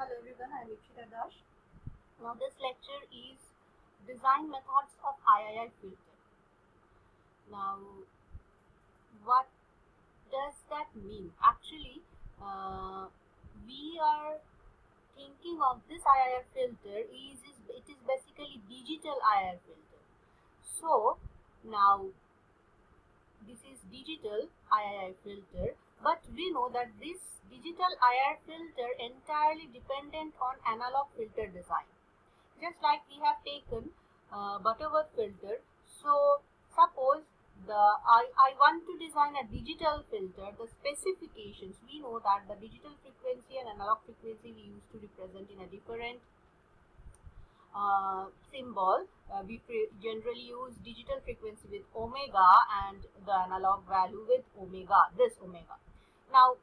Hello everyone, I am Ikshita Das. Now this lecture is design methods of IIR filter. Now what does that mean? Actually, we are thinking of this IIR filter it is basically digital IIR filter. So now this is digital IIR filter, but we know that this digital IIR filter entirely dependent on analog filter design. Just like we have taken Butterworth filter. So suppose I want to design a digital filter. The specifications, we know that the digital frequency and analog frequency we used to represent in a different symbol. We generally use digital frequency with omega and the analog value with omega, this omega. Now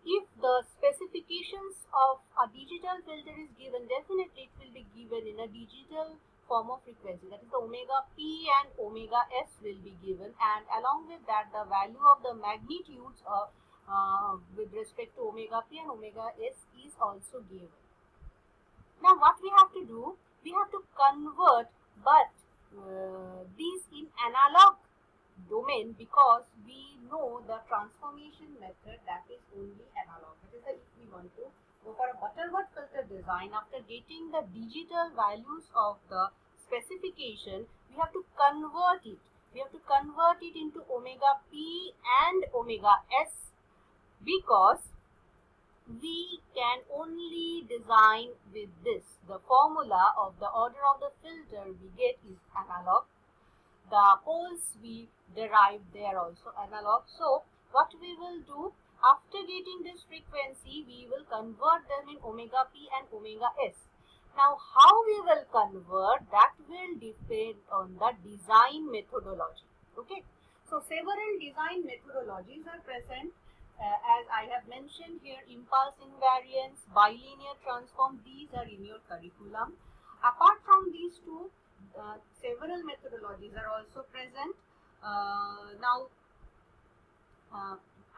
if the specifications of a digital filter is given, definitely it will be given in a digital form of frequency, that is the omega p and omega s will be given, and along with that the value of the magnitudes with respect to omega p and omega s is also given. Now what we have to do, we have to convert but these in analog domain, because we know the transformation method that is only analog. That is that if we want to go for a Butterworth filter design, after getting the digital values of the specification, we have to convert it. We have to convert it into omega p and omega s, because we can only design with this. The formula of the order of the filter we get is analog. The poles we derive, they are also analog. So what we will do, after getting this frequency, we will convert them in omega p and omega s. Now how we will convert, that will depend on the design methodology. Okay, so several design methodologies are present. As I have mentioned here, impulse invariance, bilinear transform, these are in your curriculum. Apart from these two, several methodologies are also present. Now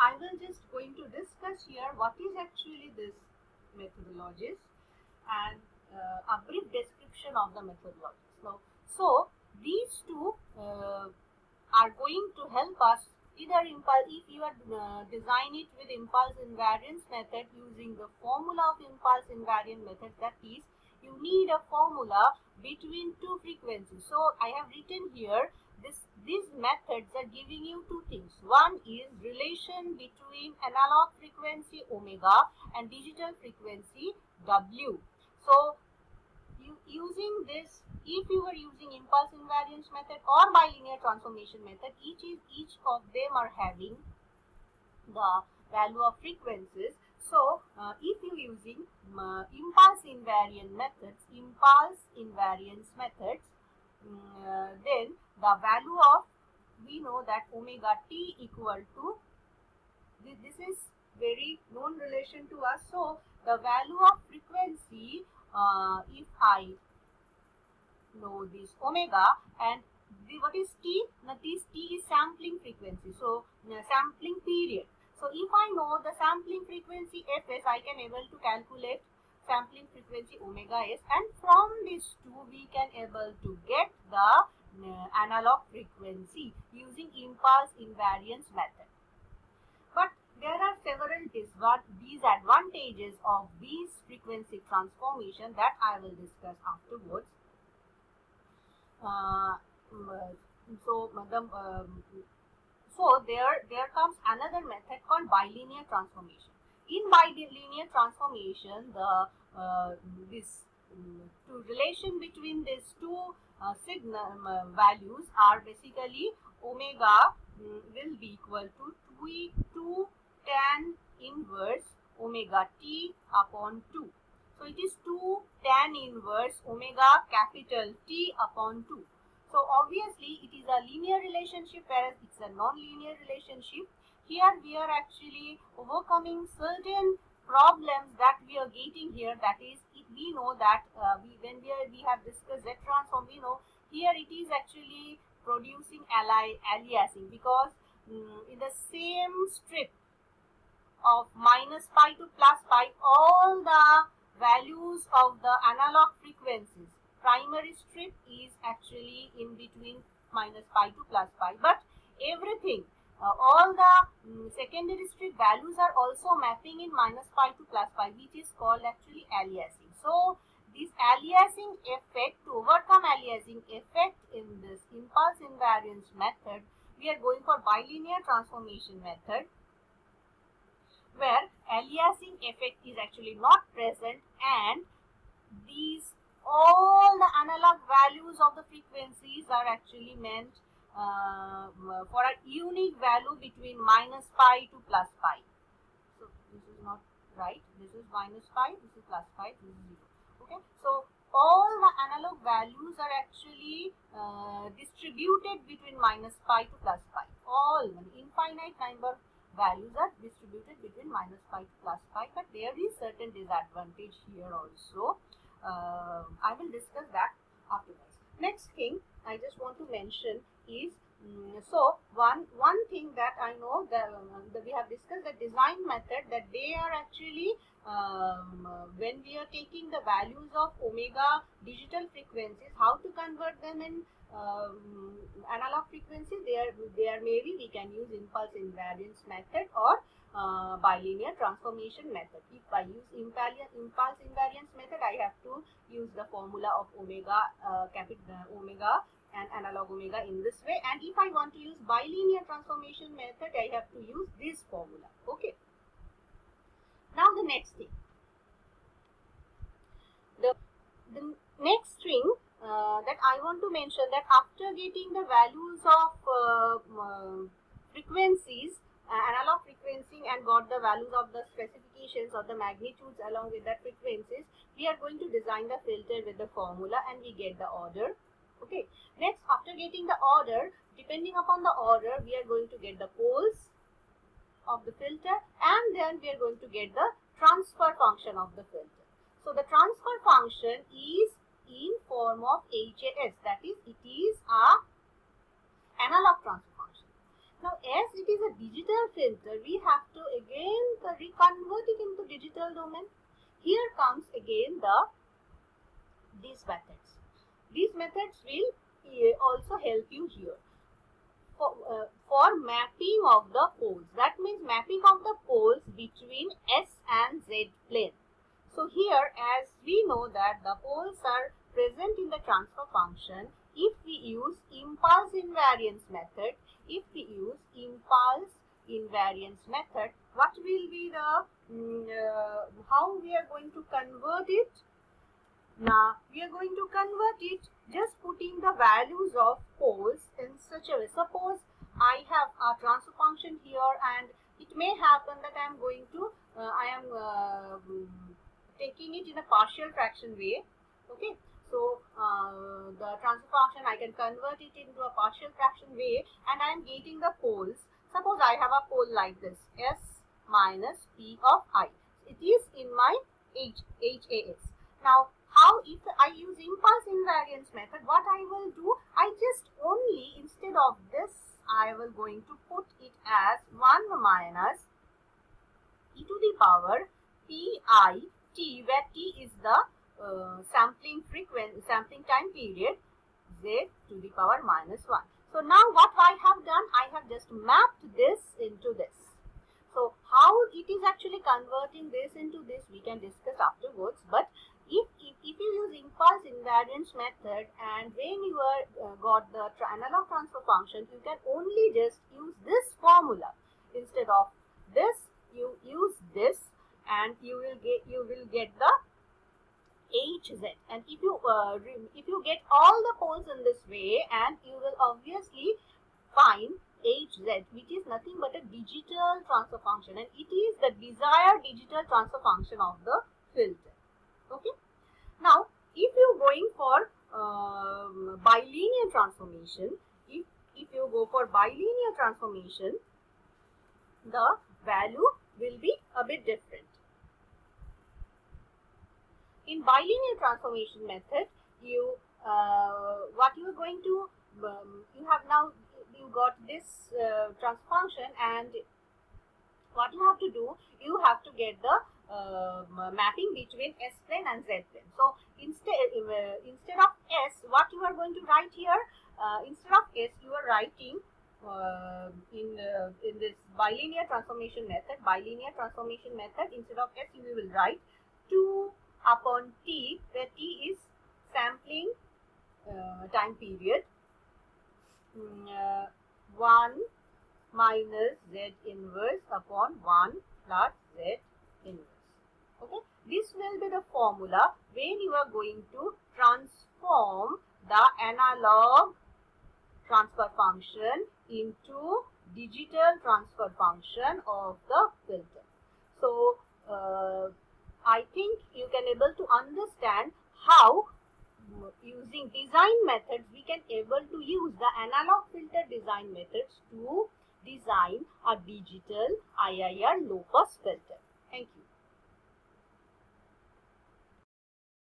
I will just going to discuss here what is actually this methodologies and a brief description of the methodologies. Now, so these two are going to help us either impulse, if you are design it with impulse invariance method using the formula of impulse invariant method, that is you need a formula between two frequencies. So I have written here these methods are giving you two things. One is relation between analog frequency omega and digital frequency w. So using this, if you were using impulse invariance method or bilinear transformation method, each of them are having the value of frequencies. So if you using impulse invariance methods, then the value of, we know that omega t equal to, this is very known relation to us. So the value of frequency, if I know this omega, and what is t? Now this t is sampling frequency, so sampling period. So if I know the sampling frequency fs, I can able to calculate sampling frequency omega s, and from these two we can able to get the analog frequency using impulse invariance method. But there are several disadvantages of these frequency transformation that I will discuss afterwards. So there comes another method called bilinear transformation. In bilinear transformation, the relation between these two signal values are basically omega will be equal to 2 tan inverse omega t upon 2. So it is 2 tan inverse omega capital T upon 2. So obviously it is a linear relationship, whereas it's a non-linear relationship. Here we are actually overcoming certain problems that we are getting here. That is, we know that when we have discussed Z transform, we know here it is actually producing aliasing, because in the same strip of minus pi to plus pi, all the values of the analog frequencies. Primary strip is actually in between minus pi to plus pi, but everything, all the secondary strip values are also mapping in minus pi to plus pi, which is called actually aliasing. So this aliasing effect, to overcome aliasing effect in this impulse invariance method, we are going for bilinear transformation method, where aliasing effect is actually not present, and these all the analog values of the frequencies are actually meant for a unique value between minus pi to plus pi. So this is not right. This is minus pi, this is plus pi, this is 0. Okay. So all the analog values are actually distributed between minus pi to plus pi. All infinite number values are distributed between minus pi to plus pi, but there is certain disadvantage here also. I will discuss that afterwards. Next thing I just want to mention is, so one thing that I know that we have discussed, the design method, that they are actually when we are taking the values of omega digital frequencies, how to convert them in analog frequency. There maybe we can use impulse invariance method or bilinear transformation method. If I use impulse invariance method, I have to use the formula of omega, omega and analog omega in this way, and if I want to use bilinear transformation method, I have to use this formula. Okay. Now the next thing, the next thing that I want to mention, that after getting the values of frequencies, analog frequency, and got the values of the specifications of the magnitudes along with that frequencies, we are going to design the filter with the formula, and we get the order. Okay. Next, after getting the order, depending upon the order, we are going to get the poles of the filter, and then we are going to get the transfer function of the filter. So the transfer function is in form of HAS, that is, it is a analog transfer function. Now, as it is a digital filter, we have to again reconvert it into digital domain. Here comes again these methods. These methods will also help you here for mapping of the poles. That means mapping of the poles between S and Z plane. So here, as we know that the poles are present in the transfer function, if we use impulse invariance method, what will be the how we are going to convert it? Now we are going to convert it just putting the values of poles in such a way. Suppose I have a transfer function here, and it may happen that I am going to taking it in a partial fraction way. Okay, so the transfer function, I can convert it into a partial fraction way, and I am getting the poles. Suppose I have a pole like this, S minus P of I. It is in my HAS. Now, how if I use impulse invariance method, what I will do, I just only, instead of this, I will going to put it as 1 minus e to the power pi t, where t is the sampling time period, z to the power minus 1. So now what I have done, I have just mapped this into this. So how it is actually converting this into this, we can discuss afterwards. But if you use impulse invariance method, and when you are got the analog transfer function, you can only just use this formula. Instead of this, you use this, and you will get the HZ. And if you get all the poles in this way, and you will obviously find HZ, which is nothing but a digital transfer function, and it is the desired digital transfer function of the filter. Okay. Now, if you are going for bilinear transformation, if you go for bilinear transformation, the value will be a bit different. In bilinear transformation method, you what you are going to you have now you got this transfer function, and what you have to do, you have to get the mapping between S plane and Z plane. So instead of S, what you are going to write here? Instead of S, you are writing in this bilinear transformation method. Instead of S, you will write 2 upon T, where T is sampling time period. 1 minus Z inverse upon 1 plus Z inverse. Okay, this will be the formula when you are going to transform the analog transfer function into digital transfer function of the filter. So I think you can able to understand how using design methods we can able to use the analog filter design methods to design a digital IIR low pass filter. Thank you.